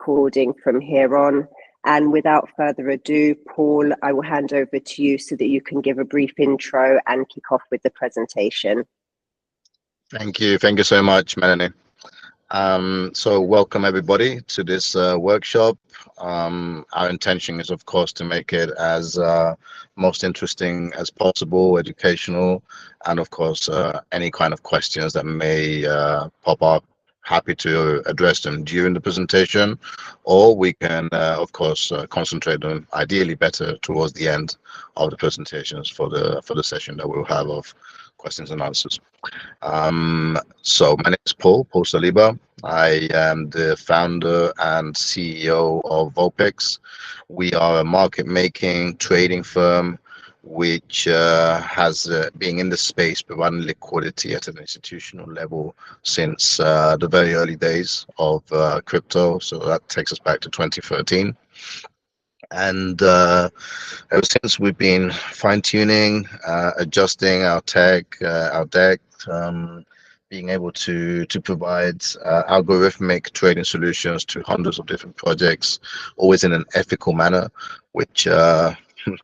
recording from here on. And without further ado, Paul, I will hand over to you so that you can give a brief intro and kick off with the presentation. Thank you. Thank you so much, Melanie. So welcome everybody to this workshop. Our intention is, of course, to make it as most interesting as possible, educational, and of course, any kind of questions that may pop up. Happy to address them during the presentation, or we can, of course, concentrate on ideally better towards the end of the presentations for the session that we'll have of questions and answers. So my name is Paul Saliba. I am the founder and CEO of Vopex. We are a market making trading firm which has been in the space providing liquidity at an institutional level since the very early days of crypto. So that takes us back to 2013. And ever since, we've been fine-tuning, adjusting our tech, our deck, being able to provide algorithmic trading solutions to hundreds of different projects, always in an ethical manner, which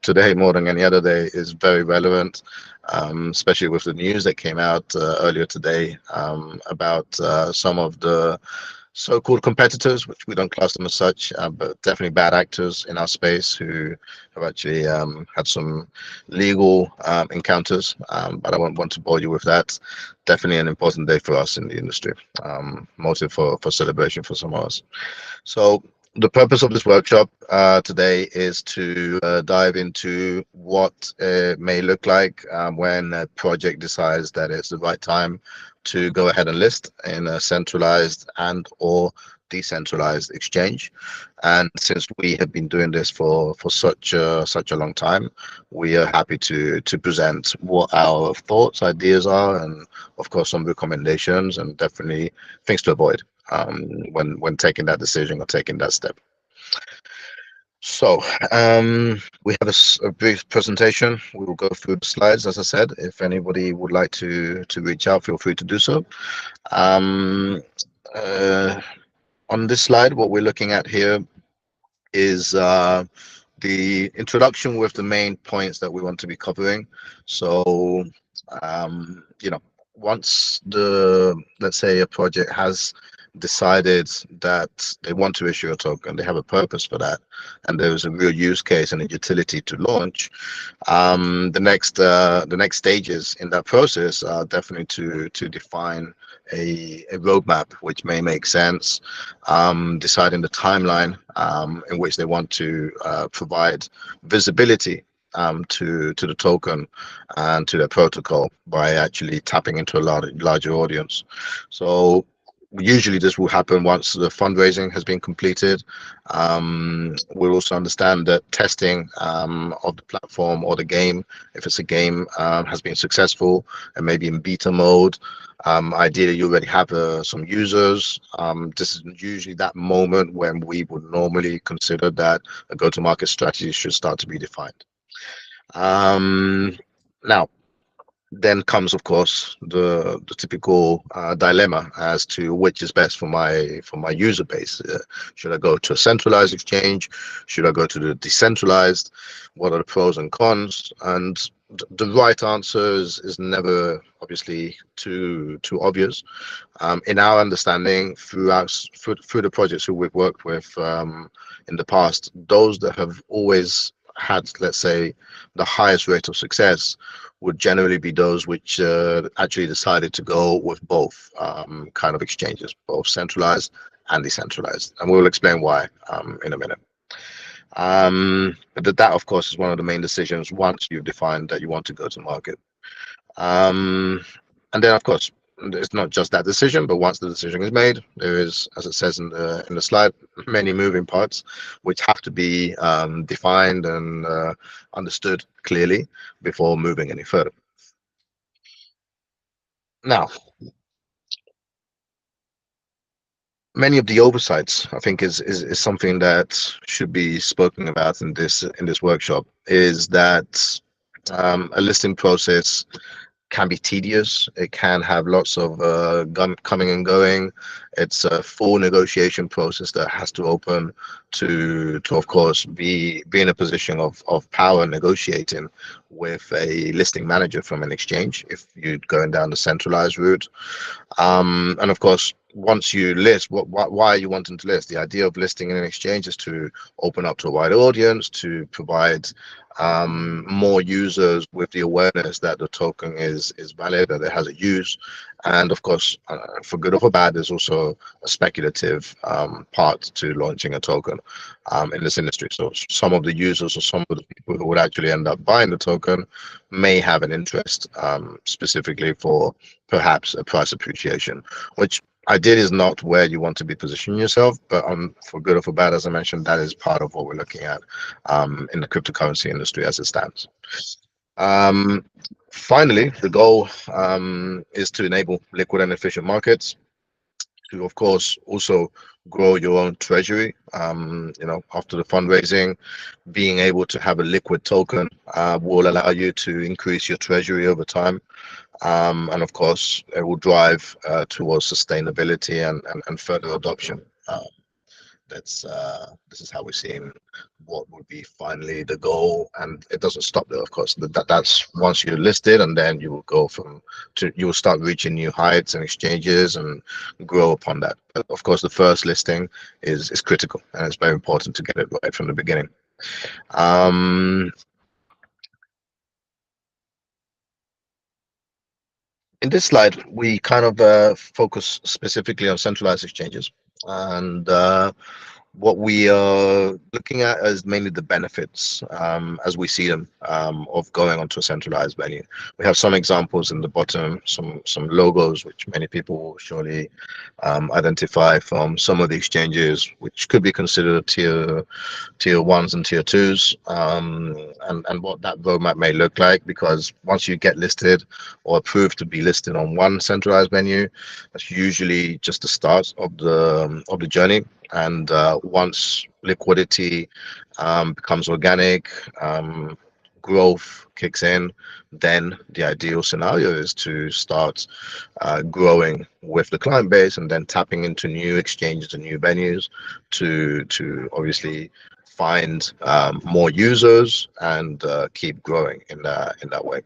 today more than any other day is very relevant, especially with the news that came out earlier today about some of the so-called competitors, which we don't class them as such, but definitely bad actors in our space who have actually had some legal encounters, but I won't want to bore you with that. Definitely an important day for us in the industry, motive for celebration for some of us. So the purpose of this workshop today is to dive into what it may look like when a project decides that it's the right time to go ahead and list in a centralized and or decentralized exchange. And since we have been doing this for such a long time, we are happy to present what our thoughts, ideas are, and of course some recommendations and definitely things to avoid when taking that decision or taking that step. So we have a brief presentation. We will go through the slides, as I said. If anybody would like to reach out, feel free to do so. On this slide, what we're looking at here is the introduction with the main points that we want to be covering. So, once let's say a project has decided that they want to issue a token, they have a purpose for that, and there's a real use case and a utility to launch. The next stages in that process are definitely to define a roadmap which may make sense, deciding the timeline in which they want to provide visibility to the token and to the protocol by actually tapping into a larger audience. So usually this will happen once the fundraising has been completed. We'll also understand that testing of the platform or the game, if it's a game, has been successful and maybe in beta mode. Ideally, you already have some users. This is usually that moment when we would normally consider that a go-to-market strategy should start to be defined. Now, then comes, of course, the typical dilemma as to which is best for my user base. Should I go to a centralized exchange? Should I go to the decentralized? What are the pros and cons? And the right answer is never obviously too obvious. In our understanding, through the projects who we've worked with in the past, those that have always had, let's say, the highest rate of success would generally be those which actually decided to go with both kind of exchanges, both centralized and decentralized, and we'll explain why in a minute. But that, of course, is one of the main decisions once you've defined that you want to go to market. And then, of course, it's not just that decision, but once the decision is made, there is, as it says in the slide, many moving parts which have to be defined and understood clearly before moving any further. Now, many of the oversights, I think, is something that should be spoken about in this workshop. Is that a listing process can be tedious. It can have lots of gun coming and going. It's a full negotiation process that has to open to of course be in a position of power negotiating with a listing manager from an exchange if you're going down the centralized route. And of course, once you list, why are you wanting to list? The idea of listing in an exchange is to open up to a wider audience, to provide more users with the awareness that the token is valid, that it has a use. And of course, for good or for bad, there's also a speculative part to launching a token in this industry. So some of the users or some of the people who would actually end up buying the token may have an interest specifically for perhaps a price appreciation, which ideally is not where you want to be positioning yourself, but for good or for bad, as I mentioned, that is part of what we're looking at in the cryptocurrency industry as it stands. Um, Finally, the goal is to enable liquid and efficient markets, to of course also grow your own treasury. After the fundraising, being able to have a liquid token will allow you to increase your treasury over time. And of course, it will drive towards sustainability and further adoption. This is how we're seeing what would be finally the goal, and it doesn't stop there. Of course, that's once you're listed, and then you will go you will start reaching new heights and exchanges and grow upon that. But of course, the first listing is critical, and it's very important to get it right from the beginning. Um, In this slide, we kind of focus specifically on centralized exchanges, and what we are looking at is mainly the benefits as we see them of going onto a centralized venue. We have some examples in the bottom, some logos which many people will surely identify from some of the exchanges, which could be considered tier ones and tier twos, and what that roadmap may look like. Because once you get listed or approved to be listed on one centralized venue, that's usually just the start of the journey. And once liquidity becomes organic, growth kicks in, then the ideal scenario is to start growing with the client base and then tapping into new exchanges and new venues to obviously find more users and keep growing in that way.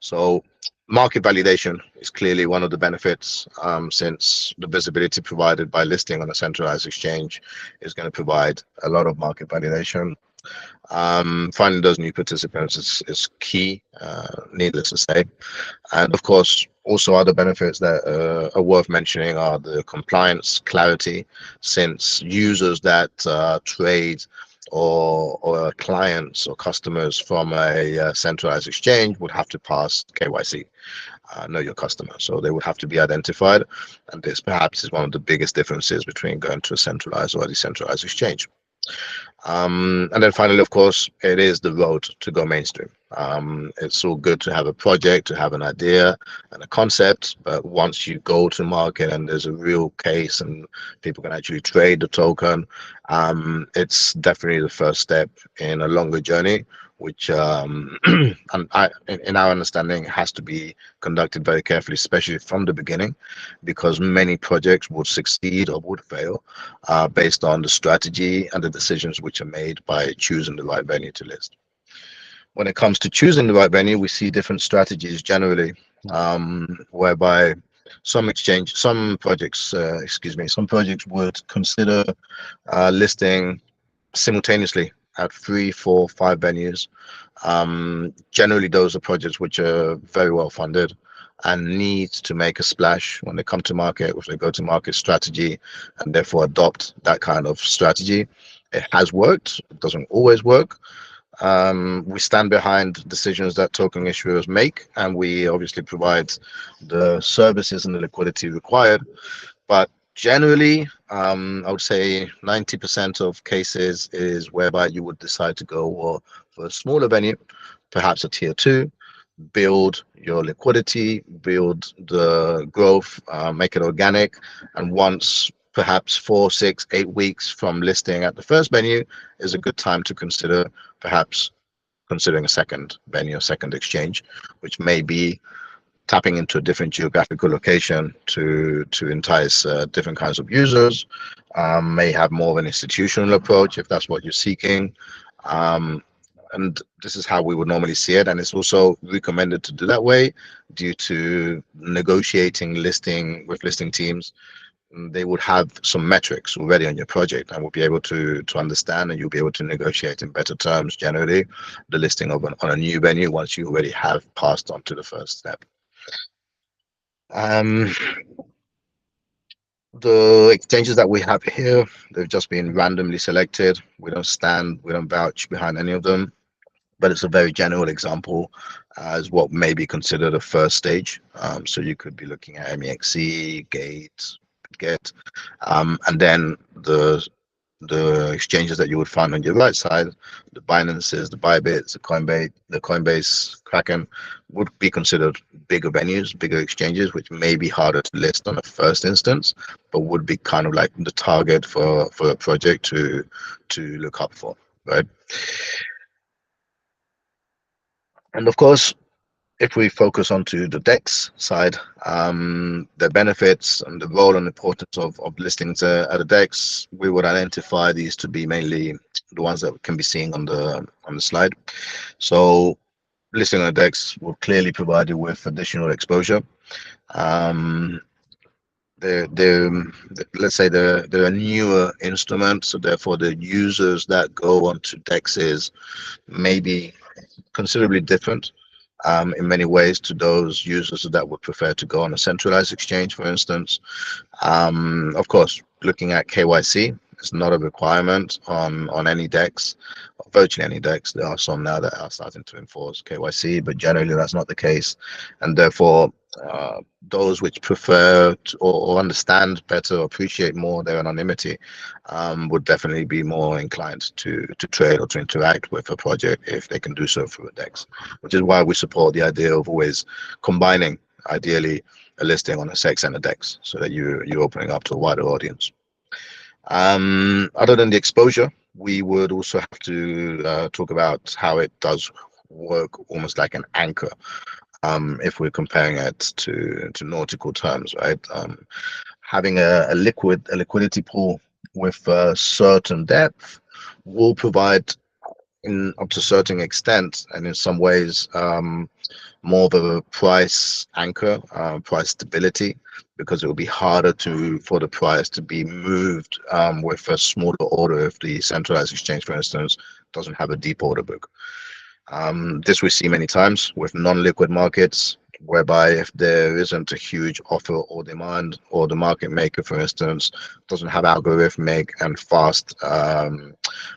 So market validation is clearly one of the benefits, since the visibility provided by listing on a centralized exchange is going to provide a lot of market validation. Finding those new participants is key, needless to say. And of course, also other benefits that are worth mentioning are the compliance clarity, since users that trade or clients or customers from a centralized exchange would have to pass KYC, know your customer. So they would have to be identified. And this perhaps is one of the biggest differences between going to a centralized or a decentralized exchange. And then finally, of course, it is the road to go mainstream. It's all good to have a project, to have an idea and a concept, but once you go to market and there's a real case and people can actually trade the token, it's definitely the first step in a longer journey, which in our understanding, has to be conducted very carefully, especially from the beginning, because many projects would succeed or would fail based on the strategy and the decisions which are made by choosing the right venue to list. When it comes to choosing the right venue, we see different strategies generally, whereby some projects, some projects would consider listing simultaneously at 3, 4, 5 venues. Generally, those are projects which are very well funded and need to make a splash when they come to market with their go-to-market strategy, and therefore adopt that kind of strategy. It has worked. It doesn't always work. We stand behind decisions that token issuers make, and we obviously provide the services and the liquidity required. But generally, I would say 90% of cases is whereby you would decide to go for a smaller venue, perhaps a tier two, build your liquidity, build the growth, make it organic, and once perhaps 4, 6, 8 weeks from listing at the first venue is a good time to consider perhaps considering a second venue, a second exchange, which may be tapping into a different geographical location to entice different kinds of users. May have more of an institutional approach if that's what you're seeking. Um, and this is how we would normally see it. And it's also recommended to do that way due to negotiating listing with listing teams. They would have some metrics already on your project and will be able to understand, and you'll be able to negotiate in better terms generally the listing of on a new venue once you already have passed on to the first step. Um, the exchanges that we have here, they've just been randomly selected. We don't vouch behind any of them, but it's a very general example as what may be considered a first stage. So you could be looking at MEXC, Get, and then the exchanges that you would find on your right side, the Binances, the Bybits, the Coinbase, Kraken, would be considered bigger venues, bigger exchanges, which may be harder to list on a first instance, but would be kind of like the target for a project to look up for, right? And of course, if we focus onto the DEX side, the benefits and the role and importance of listings at a DEX, we would identify these to be mainly the ones that can be seen on the slide. So listing on a DEX will clearly provide you with additional exposure. Um, let's say they're a newer instrument, so therefore the users that go onto DEXs may be considerably different in many ways to those users that would prefer to go on a centralized exchange, for instance. Of course, looking at KYC is not a requirement on any DEX, virtually any DEX. There are some now that are starting to enforce KYC, but generally that's not the case, and therefore those which prefer or understand better, or appreciate more their anonymity, would definitely be more inclined to trade or to interact with a project if they can do so through a DEX, which is why we support the idea of always combining, ideally, a listing on a SEX and a DEX, so that you're opening up to a wider audience. Other than the exposure, we would also have to talk about how it does work almost like an anchor. If we're comparing it to nautical terms, right? Having a liquidity pool with a certain depth will provide, in up to a certain extent, and in some ways, more of a price anchor, price stability, because it will be harder for the price to be moved with a smaller order if the centralized exchange, for instance, doesn't have a deep order book. This we see many times with non-liquid markets, whereby if there isn't a huge offer or demand, or the market maker, for instance, doesn't have algorithmic and fast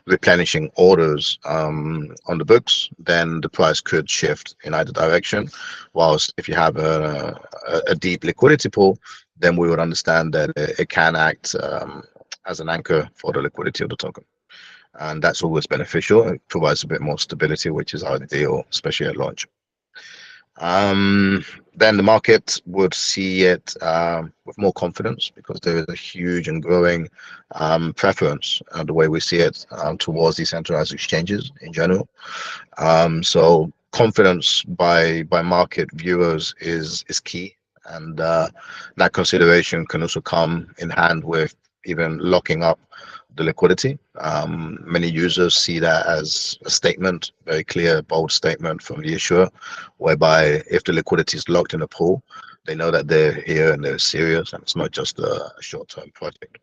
replenishing orders on the books, then the price could shift in either direction. Whilst if you have a deep liquidity pool, then we would understand that it can act as an anchor for the liquidity of the token. And that's always beneficial. It provides a bit more stability, which is ideal, especially at launch. Then the market would see it with more confidence, because there is a huge and growing preference, the way we see it, towards decentralized exchanges in general. So confidence by market viewers is key, and that consideration can also come in hand with even locking up the liquidity. Many users see that as a statement, very clear, bold statement from the issuer, whereby if the liquidity is locked in a pool, they know that they're here and they're serious, and it's not just a short-term project.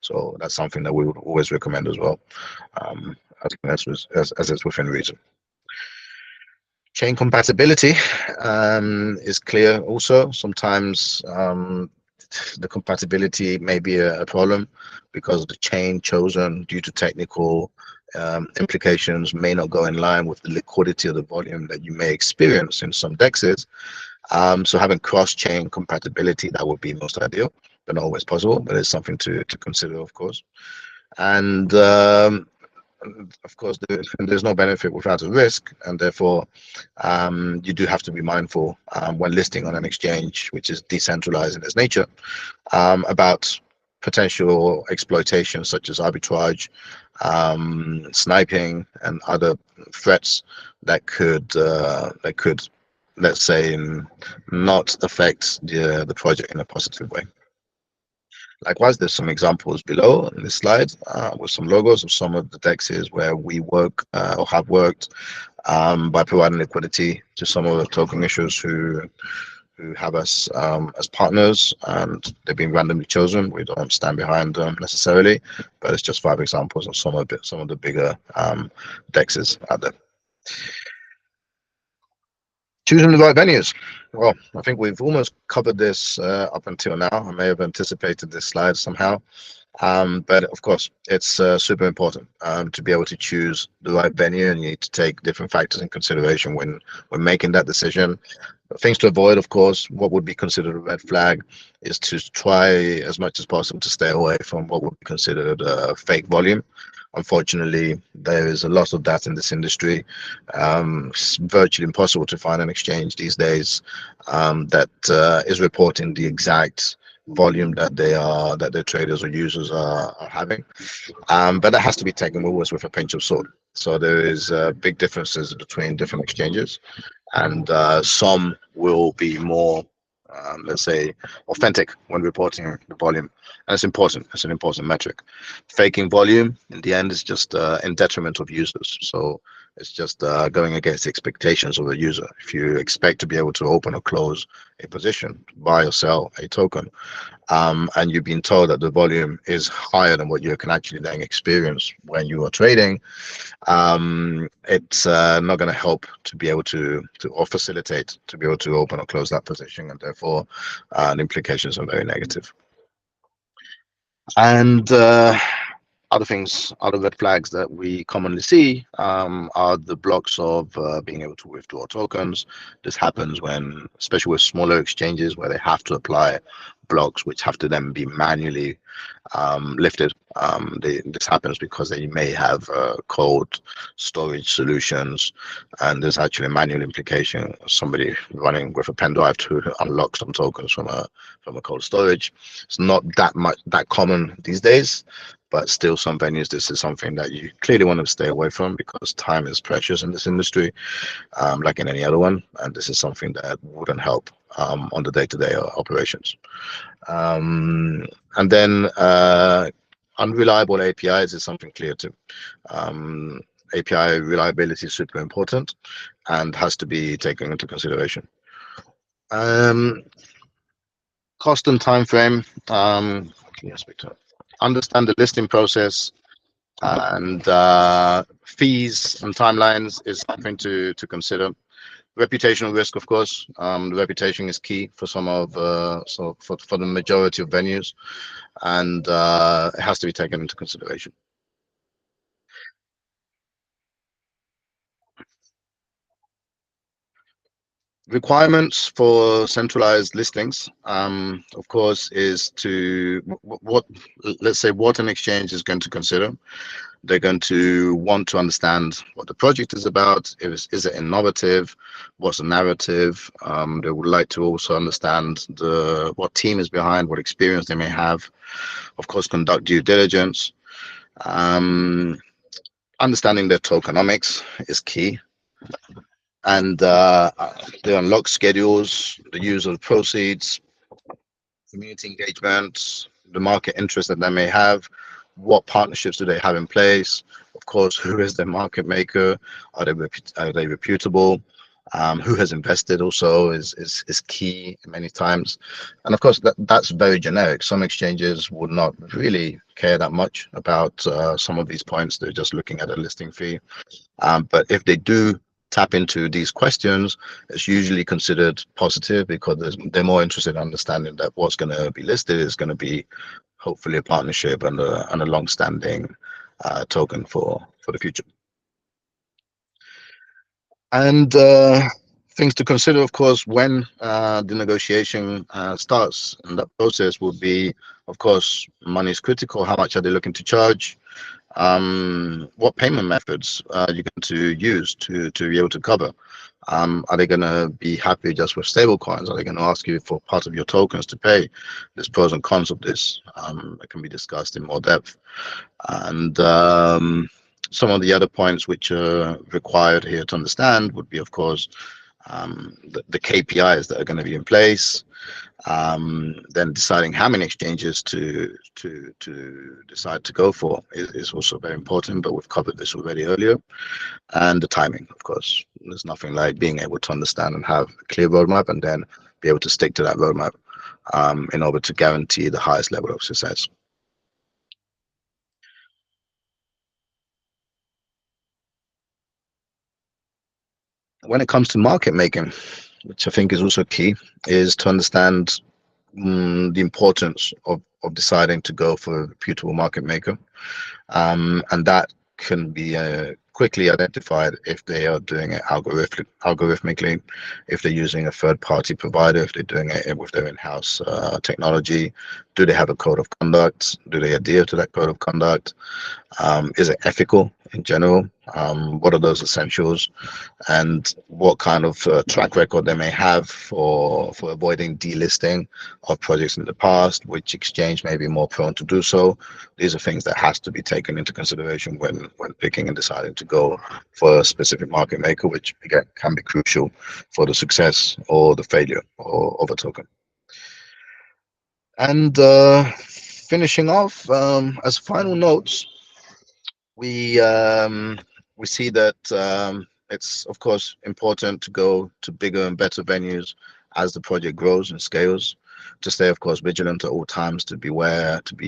So that's something that we would always recommend as well, as it's within reason. Chain compatibility is clear also. Sometimes the compatibility may be a problem, because the chain chosen due to technical implications may not go in line with the liquidity of the volume that you may experience in some DEXs. So having cross-chain compatibility, that would be most ideal, but not always possible, but it's something to consider, of course. And of course, there's no benefit without a risk, and therefore you do have to be mindful when listing on an exchange which is decentralized in its nature, about potential exploitation such as arbitrage, sniping, and other threats that could let's say, not affect the project in a positive way. Likewise, there's some examples below in this slide with some logos of some of the dexes where we work or have worked by providing liquidity to some of the token issuers who have us as partners, and they've been randomly chosen. We don't stand behind them necessarily, but it's just 5 examples of some of the bigger dexes out there. Choosing the right venues. Well, I think we've almost covered this up until now. I may have anticipated this slide somehow. But of course, it's super important to be able to choose the right venue, and you need to take different factors in consideration when making that decision. Things to avoid, of course, what would be considered a red flag is to try as much as possible to stay away from what would be considered fake volume. Unfortunately, there is a lot of that in this industry. It's virtually impossible to find an exchange these days that is reporting the exact volume that their traders or users are having. But that has to be taken always with a pinch of salt. So there is big differences between different exchanges, and some will be more, let's say, authentic when reporting the volume. And it's important. It's an important metric. Faking volume in the end is just in detriment of users. So it's just going against the expectations of a user. If you expect to be able to open or close a position, buy or sell a token, and you've been told that the volume is higher than what you can actually then experience when you are trading, it's not going to help to be able to or facilitate to be able to open or close that position, and therefore the implications are very negative. And other red flags that we commonly see are the blocks of being able to withdraw tokens. This happens when, especially with smaller exchanges, where they have to apply blocks which have to then be manually lifted. This happens because they may have cold storage solutions, and there's actually a manual implication. Somebody running with a pen drive to unlock some tokens from a cold storage. It's not that common these days, but still some venues, this is something that you clearly want to stay away from, because time is precious in this industry, like in any other one, and this is something that wouldn't help on the day-to-day operations. And then unreliable APIs is something clear too. API reliability is super important and has to be taken into consideration. Cost and time frame. Understand the listing process, and fees and timelines is something to consider. Reputational risk, of course. The reputation is key for some of for the majority of venues, and it has to be taken into consideration. Requirements for centralized listings, of course, is to let's say what an exchange is going to consider. They're going to want to understand what the project is about. Is it innovative? What's the narrative? They would like to also understand what team is behind, what experience they may have. Of course, conduct due diligence. Understanding their tokenomics is key. And the unlock schedules, the use of proceeds, community engagement, the market interest that they may have, what partnerships do they have in place, of course, who is their market maker, are they reputable, who has invested also is key many times. And of course, that's very generic. Some exchanges would not really care that much about some of these points. They're just looking at a listing fee. But if they do tap into these questions, it's usually considered positive, because they're more interested in understanding that what's going to be listed is going to be hopefully a partnership and a long-standing token for the future. And things to consider, of course, when the negotiation starts, and that process will be, of course, money is critical. How much are they looking to charge? What payment methods are you going to use to be able to cover? Are they going to be happy just with stable coins? Are they going to ask you for part of your tokens to pay? There's pros and cons of this that can be discussed in more depth. And some of the other points which are required here to understand would be, of course, the KPIs that are going to be in place, then deciding how many exchanges to decide to go for is also very important. But we've covered this already earlier, and the timing, of course. There's nothing like being able to understand and have a clear roadmap, and then be able to stick to that roadmap in order to guarantee the highest level of success. When it comes to market making, which I think is also key, is to understand the importance of deciding to go for a reputable market maker. And that can be quickly identified if they are doing it algorithmically, if they're using a third-party provider, if they're doing it with their in-house technology. Do they have a code of conduct? Do they adhere to that code of conduct? Is it ethical in general? What are those essentials? And what kind of track record they may have for avoiding delisting of projects in the past, which exchange may be more prone to do so. These are things that has to be taken into consideration when picking and deciding to go for a specific market maker, which again can be crucial for the success or the failure of a token. And finishing off, as final notes, we see that it's of course important to go to bigger and better venues as the project grows and scales. To stay, of course, vigilant at all times, to be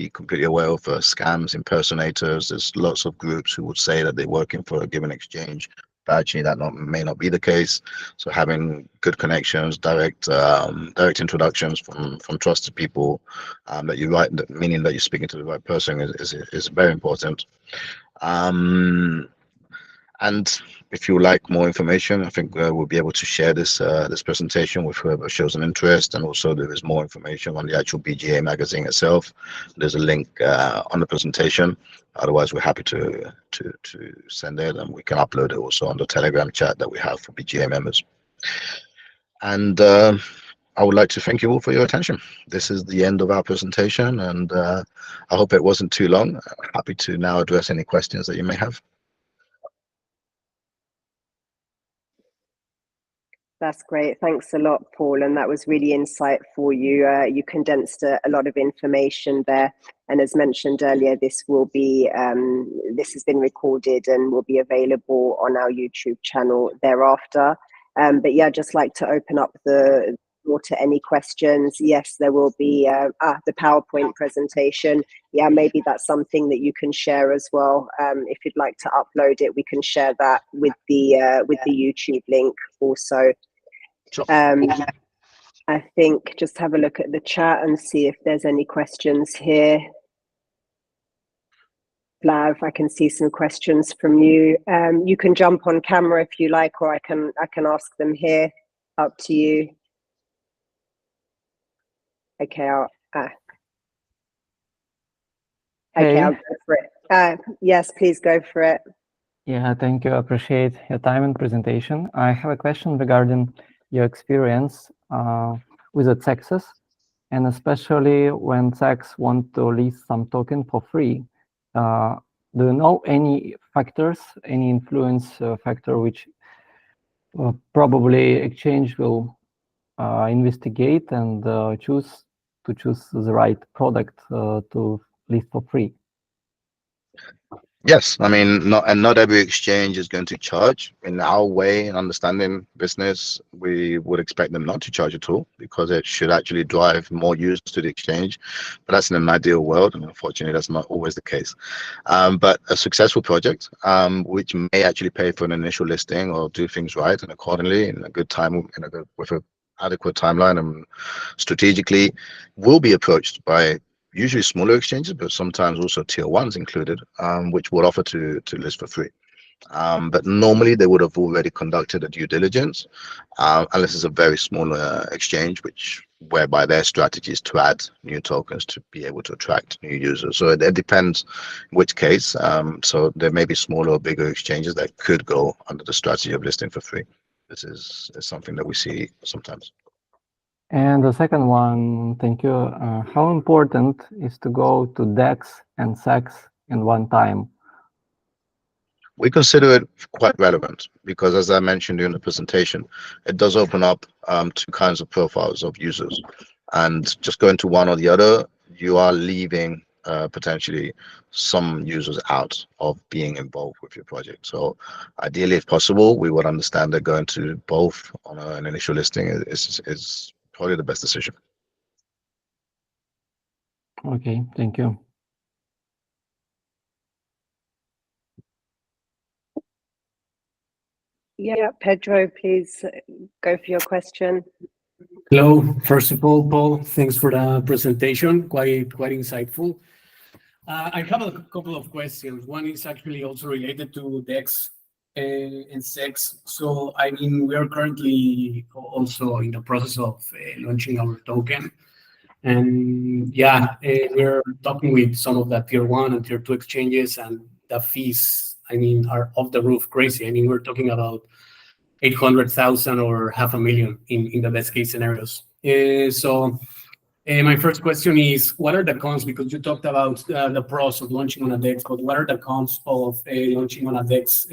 completely aware of scams, impersonators. There's lots of groups who would say that they're working for a given exchange, but actually that may not be the case. So having good connections, direct introductions from trusted people, meaning that you're speaking to the right person, is very important. And if you like more information, I think we'll be able to share this presentation with whoever shows an interest. And also there is more information on the actual BGA magazine itself. There's a link on the presentation. Otherwise, we're happy to send it, and we can upload it also on the Telegram chat that we have for BGA members. And I would like to thank you all for your attention. This is the end of our presentation, and I hope it wasn't too long. Happy to now address any questions that you may have. That's great. Thanks a lot, Paul. And that was really insightful for you. You condensed a lot of information there. And as mentioned earlier, this has been recorded and will be available on our YouTube channel thereafter. But yeah, just like to open up the floor to any questions. Yes, there will be the PowerPoint presentation. Yeah, maybe that's something that you can share as well. If you'd like to upload it, we can share that with the YouTube link also. Sure. I think just have a look at the chat and see if there's any questions here. Flav, I can see some questions from you. You can jump on camera if you like, or I can ask them here. Up to you. Okay, I'll go for it. Yes, please go for it. Yeah, thank you. I appreciate your time and presentation. I have a question regarding your experience with the taxes, and especially when tax want to list some token for free. Do you know any factors, any influence factor which probably exchange will investigate and choose the right product to list for free? Yes, I mean, not every exchange is going to charge. In our way, in understanding business, we would expect them not to charge at all, because it should actually drive more users to the exchange. But that's in an ideal world, and unfortunately, that's not always the case. But a successful project, which may actually pay for an initial listing or do things right and accordingly in a good time, with an adequate timeline and strategically, will be approached by usually smaller exchanges, but sometimes also tier ones included, which would offer to list for free. But normally they would have already conducted a due diligence, unless it's a very small exchange, whereby their strategy is to add new tokens to be able to attract new users. So it depends which case. So there may be smaller or bigger exchanges that could go under the strategy of listing for free. This is something that we see sometimes. And the second one, thank you. How important is to go to DEX and SEX in one time? We consider it quite relevant because, as I mentioned during the presentation, it does open up two kinds of profiles of users. And just going to one or the other, you are leaving potentially some users out of being involved with your project. So ideally, if possible, we would understand that going to both on an initial listing is probably the best decision. Okay, thank you. Yeah, Pedro, please go for your question. Hello. First of all, Paul, thanks for the presentation. Quite insightful. I have a couple of questions. One is actually also related to DEX and SEX. So, I mean, we are currently also in the process of launching our token. And yeah, we're talking with some of the tier 1 and tier 2 exchanges, and the fees, I mean, are off the roof crazy. I mean, we're talking about 800,000 or 500,000 in the best case scenarios. My first question is, what are the cons? Because you talked about the pros of launching on a DEX, but what are the cons of launching on a DEX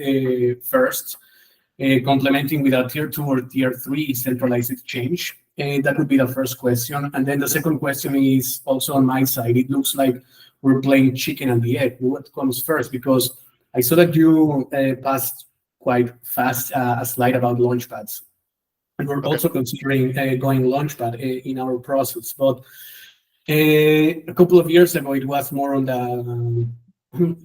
first, complementing with a tier 2 or tier 3 centralized exchange? That would be the first question. And then the second question is also on my side. It looks like we're playing chicken and the egg. What comes first? Because I saw that you passed quite fast a slide about launchpads. And we're also considering going launchpad in our process. But a couple of years ago, it was more on the,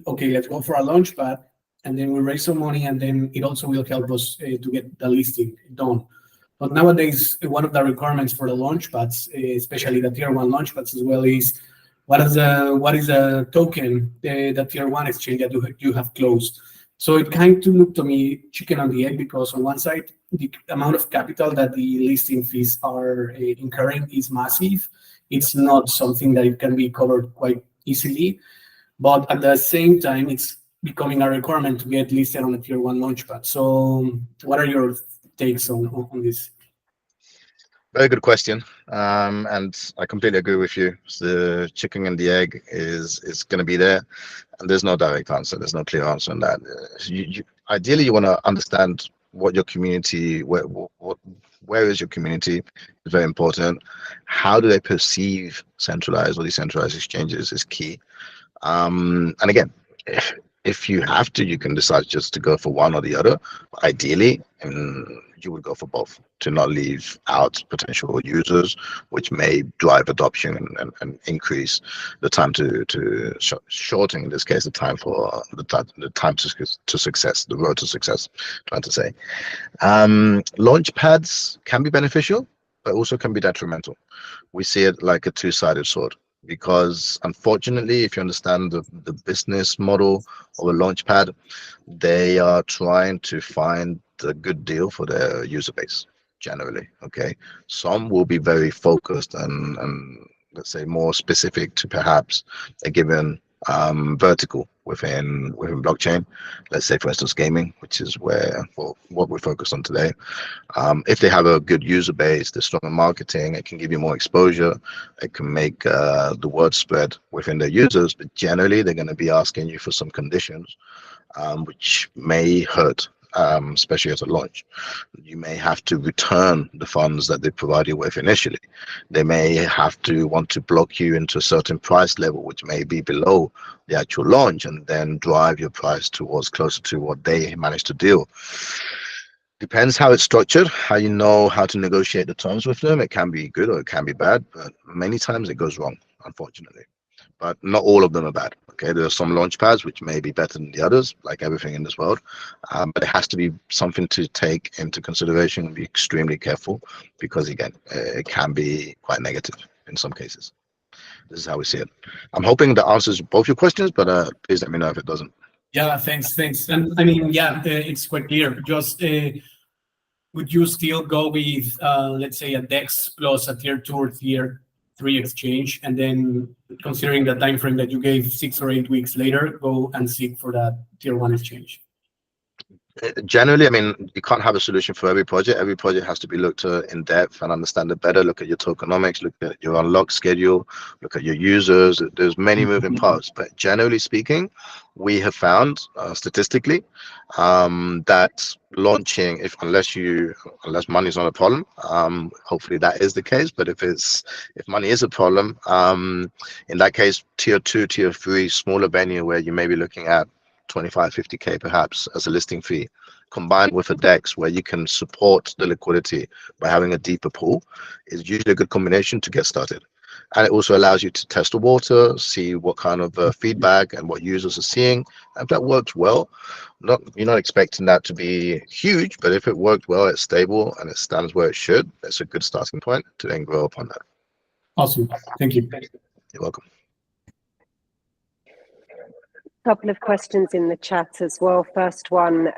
okay, let's go for a launchpad. And then we raise some money, and then it also will help us to get the listing done. But nowadays, one of the requirements for the launchpads, especially the tier 1 launchpads as well, is what is a token that tier 1 exchange that you have closed. So it kind of looked to me chicken and the egg, because on one side, the amount of capital that the listing fees are incurring is massive. It's not something that it can be covered quite easily. But at the same time, it's becoming a requirement to get listed on a tier 1 launchpad. So what are your takes on this? Very good question, and I completely agree with you. The chicken and the egg is going to be there, and there's no direct answer. There's no clear answer on that. Ideally, you want to understand what your community, where is your community, is very important. How do they perceive centralized or decentralized exchanges is key. And again, if you have to, you can decide just to go for one or the other. Ideally, you would go for both to not leave out potential users, which may drive adoption and increase the time to shorten, in this case, the time for the time to success, the road to success, trying to say. Launch pads can be beneficial, but also can be detrimental. We see it like a two-sided sword. Because unfortunately, if you understand the business model of a launchpad, they are trying to find a good deal for their user base generally. Okay, some will be very focused and let's say more specific to perhaps a given vertical within blockchain. Let's say, for instance, gaming, which is what we're focused on today. If they have a good user base, they're strong in marketing, it can give you more exposure, it can make the word spread within their users, but generally they're going to be asking you for some conditions which may hurt, especially at a launch. You may have to return the funds that they provide you with initially. They may have to want to block you into a certain price level, which may be below the actual launch, and then drive your price towards closer to what they managed to deal. Depends how it's structured, how you know how to negotiate the terms with them. It can be good or it can be bad, but many times it goes wrong, unfortunately. But not all of them are bad. Okay, there are some launch pads which may be better than the others, like everything in this world. But it has to be something to take into consideration and be extremely careful, because again, it can be quite negative in some cases. This is how we see it. I'm hoping that answers both your questions, but please let me know if it doesn't. Yeah, thanks. And I mean, yeah, it's quite clear. Just would you still go with, let's say, a DEX plus a tier 2 or tier 3 exchange, and then considering the time frame that you gave, 6 or 8 weeks later, go and seek for that tier 1 exchange? Generally, I mean, you can't have a solution for every project. Every project has to be looked at in depth and understand it better. Look at your tokenomics, look at your unlock schedule, look at your users. There's many moving parts, but generally speaking, we have found statistically that launching, unless money is not a problem, hopefully that is the case. But if money is a problem, in that case, tier 2, tier 3, smaller venue where you may be looking at 25, 50K perhaps as a listing fee, combined with a DEX where you can support the liquidity by having a deeper pool, is usually a good combination to get started. And it also allows you to test the water, see what kind of feedback and what users are seeing. If that works well, you're not expecting that to be huge, but if it worked well, it's stable and it stands where it should, that's a good starting point to then grow upon that. Awesome. Thank you. You're welcome. Couple of questions in the chat as well. First one,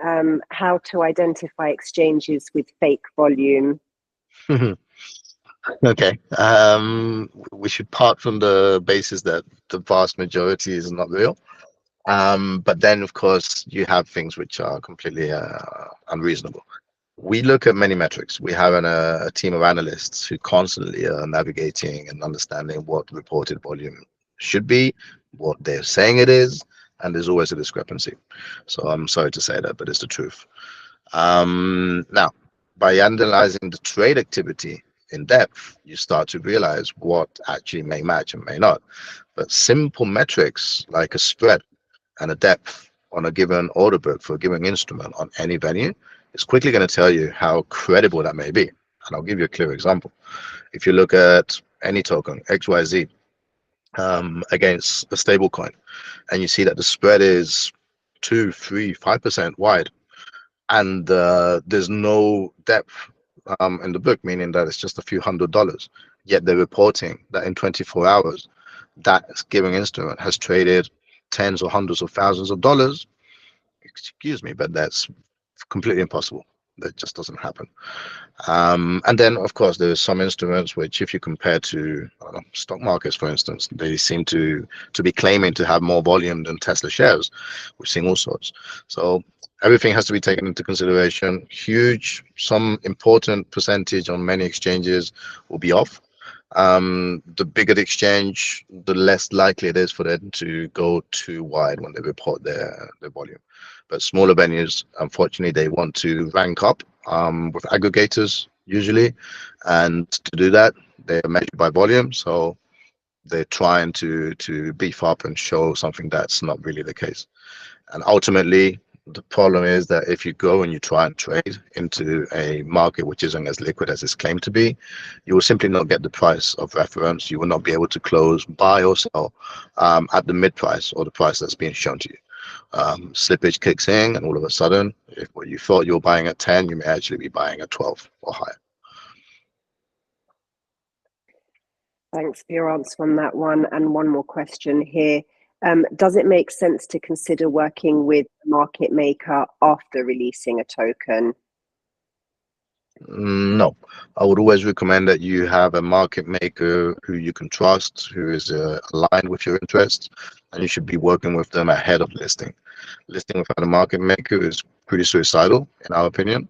how to identify exchanges with fake volume. Okay. We should part from the basis that the vast majority is not real. But then, of course, you have things which are completely unreasonable. We look at many metrics. We have a team of analysts who constantly are navigating and understanding what reported volume should be, what they're saying it is, and there's always a discrepancy. So I'm sorry to say that, but it's the truth. Now, by analyzing the trade activity in depth, you start to realize what actually may match and may not. But simple metrics like a spread and a depth on a given order book for a given instrument on any venue is quickly going to tell you how credible that may be. And I'll give you a clear example. If you look at any token, XYZ, against a stable coin, and you see that the spread is 2, 3, 5% wide, and there's no depth in the book, meaning that it's just a few $100, yet they're reporting that in 24 hours, that given instrument has traded tens or hundreds of thousands of dollars. Excuse me, but that's completely impossible. That just doesn't happen. And then, of course, there's some instruments which, if you compare to stock markets, for instance, they seem to be claiming to have more volume than Tesla shares. We're seeing all sorts. So everything has to be taken into consideration. Some important percentage on many exchanges will be off. The bigger the exchange, the less likely it is for them to go too wide when they report their volume. But smaller venues, unfortunately, they want to rank up with aggregators usually, and to do that, they're measured by volume. So they're trying to beef up and show something that's not really the case. And ultimately, the problem is that if you go and you try and trade into a market which isn't as liquid as it's claimed to be, you will simply not get the price of reference. You will not be able to close, buy or sell at the mid price or the price that's being shown to you. Slippage kicks in, and all of a sudden, if what you thought you were buying at 10, you may actually be buying at 12 or higher. Thanks for your answer on that one. And one more question here. Does it make sense to consider working with a market maker after releasing a token? No, I would always recommend that you have a market maker who you can trust, who is aligned with your interests, and you should be working with them ahead of listing. Listing without a market maker is pretty suicidal, in our opinion,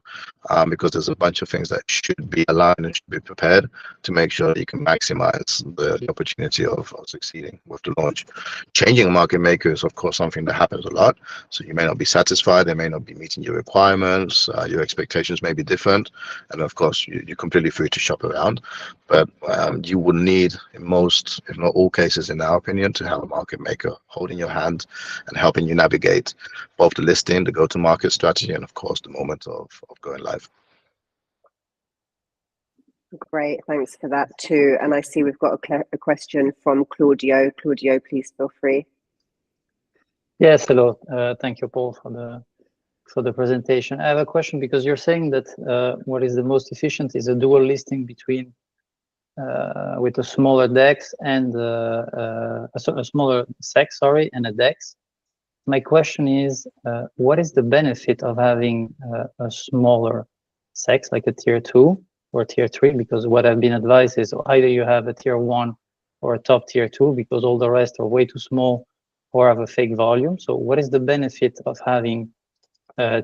because there's a bunch of things that should be aligned and should be prepared to make sure that you can maximize the opportunity of succeeding with the launch. Changing a market maker is, of course, something that happens a lot. So you may not be satisfied, they may not be meeting your requirements, your expectations may be different, and of course, you're completely free to shop around. But you would need, in most, if not all cases, in our opinion, to have a market maker holding your hand and helping you navigate both the listing, the go-to-market strategy, and of course, the moment of going live. Great, thanks for that too. And I see we've got a question from Claudio. Claudio, please feel free. Yes, hello. Thank you, Paul, for the presentation. I have a question because you're saying that what is the most efficient is a dual listing between with a smaller DEX and a smaller SEC, sorry, and a DEX. My question is, what is the benefit of having a smaller SEC, like a tier 2 or tier 3? Because what I've been advised is either you have a tier 1 or a top tier 2, because all the rest are way too small or have a fake volume. So what is the benefit of having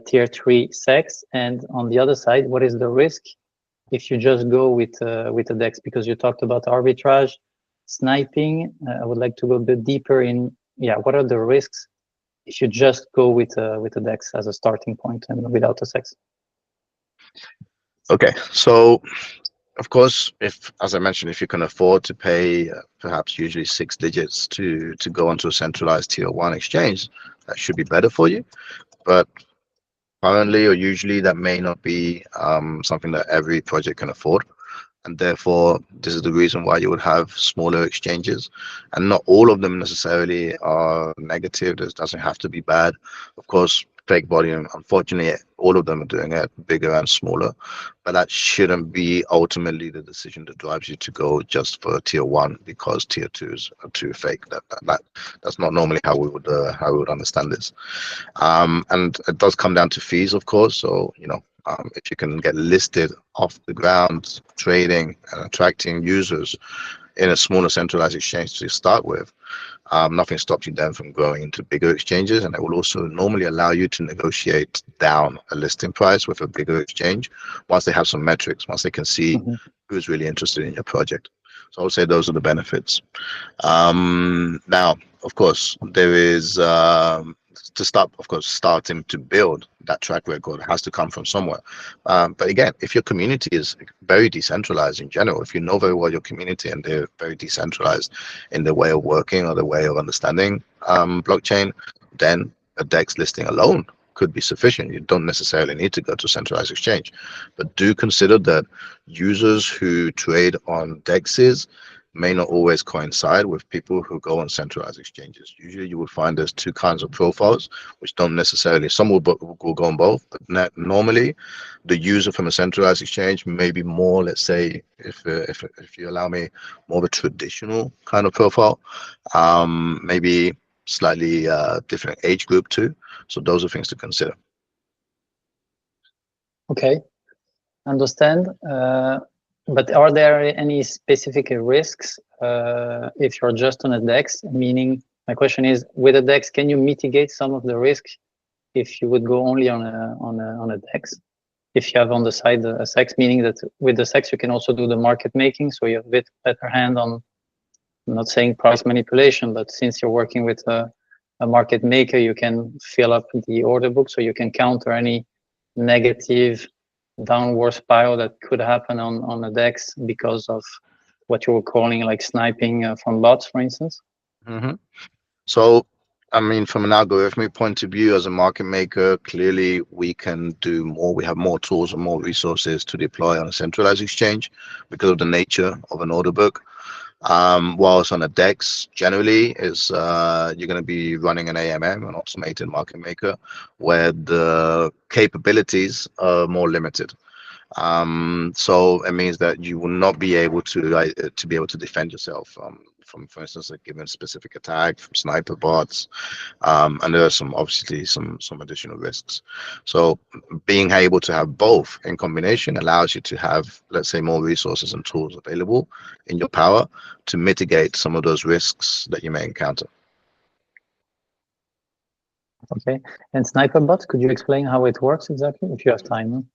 tier 3 SEX? And on the other side, what is the risk if you just go with a DEX? Because you talked about arbitrage, sniping. I would like to go a bit deeper in, what are the risks if you just go with a DEX as a starting point and without a SEX? Okay, so of course, if, as I mentioned, if you can afford to pay perhaps usually 6 digits to go onto a centralized tier 1 exchange, that should be better for you. But currently or usually that may not be something that every project can afford. And therefore, this is the reason why you would have smaller exchanges. And not all of them necessarily are negative. This doesn't have to be bad. Of course, fake volume, unfortunately, all of them are doing it bigger and smaller. But that shouldn't be ultimately the decision that drives you to go just for tier 1 because tier 2s are too fake. That's not normally how we would understand this. And it does come down to fees, of course. So, if you can get listed off the ground, trading and attracting users in a smaller centralized exchange to start with, nothing stops you then from growing into bigger exchanges. And it will also normally allow you to negotiate down a listing price with a bigger exchange once they have some metrics, once they can see who's really interested in your project. So I would say those are the benefits. Now, of course, there is starting to build that track record has to come from somewhere. But again, if your community is very decentralized in general, if you know very well your community and they're very decentralized in their way of working or their way of understanding blockchain, then a DEX listing alone could be sufficient. You don't necessarily need to go to centralized exchange. But do consider that users who trade on DEXs may not always coincide with people who go on centralized exchanges. Usually you will find there's 2 kinds of profiles, which don't necessarily, some will go on both, but normally the user from a centralized exchange may be more, let's say, if you allow me, more of a traditional kind of profile, maybe slightly different age group too. So those are things to consider. Okay, understand. But are there any specific risks if you're just on a DEX? Meaning, my question is, with a DEX, can you mitigate some of the risk if you would go only on a DEX? If you have on the side a SEX, meaning that with the SEX you can also do the market making, so you have a bit better hand on, I'm not saying price manipulation, but since you're working with a market maker, you can fill up the order book, so you can counter any negative downward spiral that could happen on a DEX because of what you were calling like sniping from bots, for instance. So, I mean, from an algorithmic point of view, as a market maker, clearly we can do more. We have more tools and more resources to deploy on a centralized exchange because of the nature of an order book. Whilst on a DEX, generally is you're going to be running an AMM, an automated market maker, where the capabilities are more limited. So it means that you will not be able to defend yourself from, for instance, a given specific attack from sniper bots, and there are obviously some additional risks. So being able to have both in combination allows you to have, let's say, more resources and tools available in your power to mitigate some of those risks that you may encounter. Okay, and sniper bots, could you explain how it works exactly, if you have time?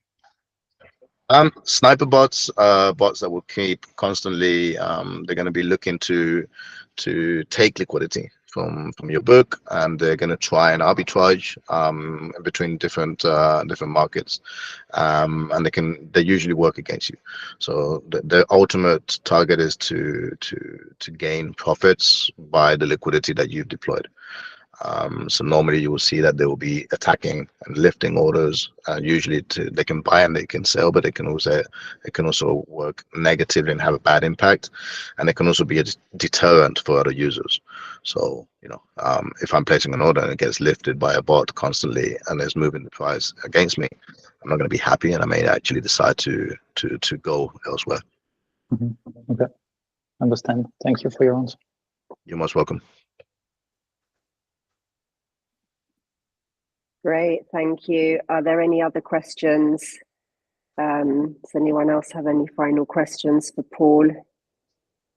Sniper bots, bots that will keep constantly, they're going to be looking to take liquidity from your book, and they're going to try and arbitrage between different markets, and they usually work against you. So the ultimate target is to gain profits by the liquidity that you've deployed. So normally you will see that they will be attacking and lifting orders. Usually they can buy and they can sell, but it can also work negatively and have a bad impact, and it can also be a deterrent for other users. So if I'm placing an order and it gets lifted by a bot constantly and it's moving the price against me, I'm not going to be happy, and I may actually decide to go elsewhere. Okay, understand. Thank you for your answer. You're most welcome. Great, thank you. Are there any other questions? Does anyone else have any final questions for Paul?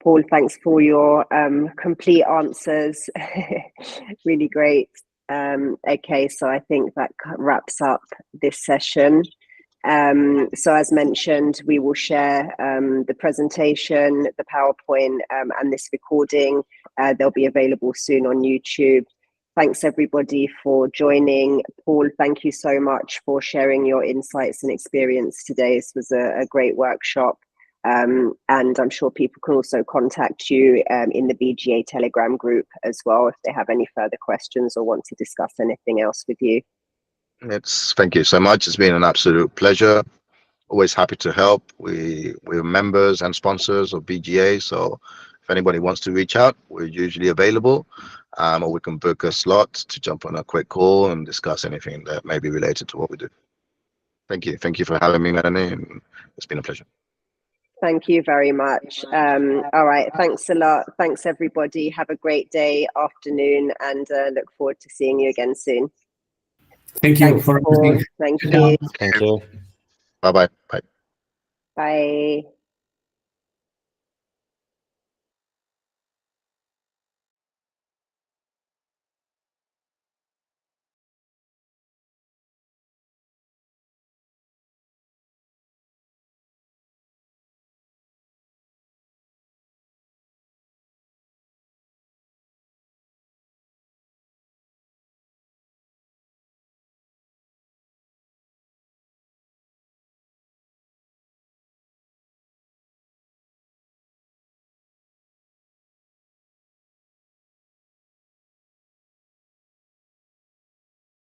Paul, thanks for your complete answers. Really great. Okay, so I think that wraps up this session. So as mentioned, we will share the presentation, the PowerPoint, and this recording. They'll be available soon on YouTube. Thanks everybody for joining. Paul, thank you so much for sharing your insights and experience today. This was a great workshop. And I'm sure people can also contact you in the BGA Telegram group as well if they have any further questions or want to discuss anything else with you. Thank you so much. It's been an absolute pleasure. Always happy to help. We're members and sponsors of BGA, so if anybody wants to reach out, we're usually available, or we can book a slot to jump on a quick call and discuss anything that may be related to what we do. Thank you for having me, Melanie, and it's been a pleasure. Thank you very much. All right, thanks a lot. Thanks everybody. Have a great day, afternoon, and look forward to seeing you again soon. Thank you Thanks, for Paul. everything. Thank you. Thank you. Bye-bye. Bye. Bye.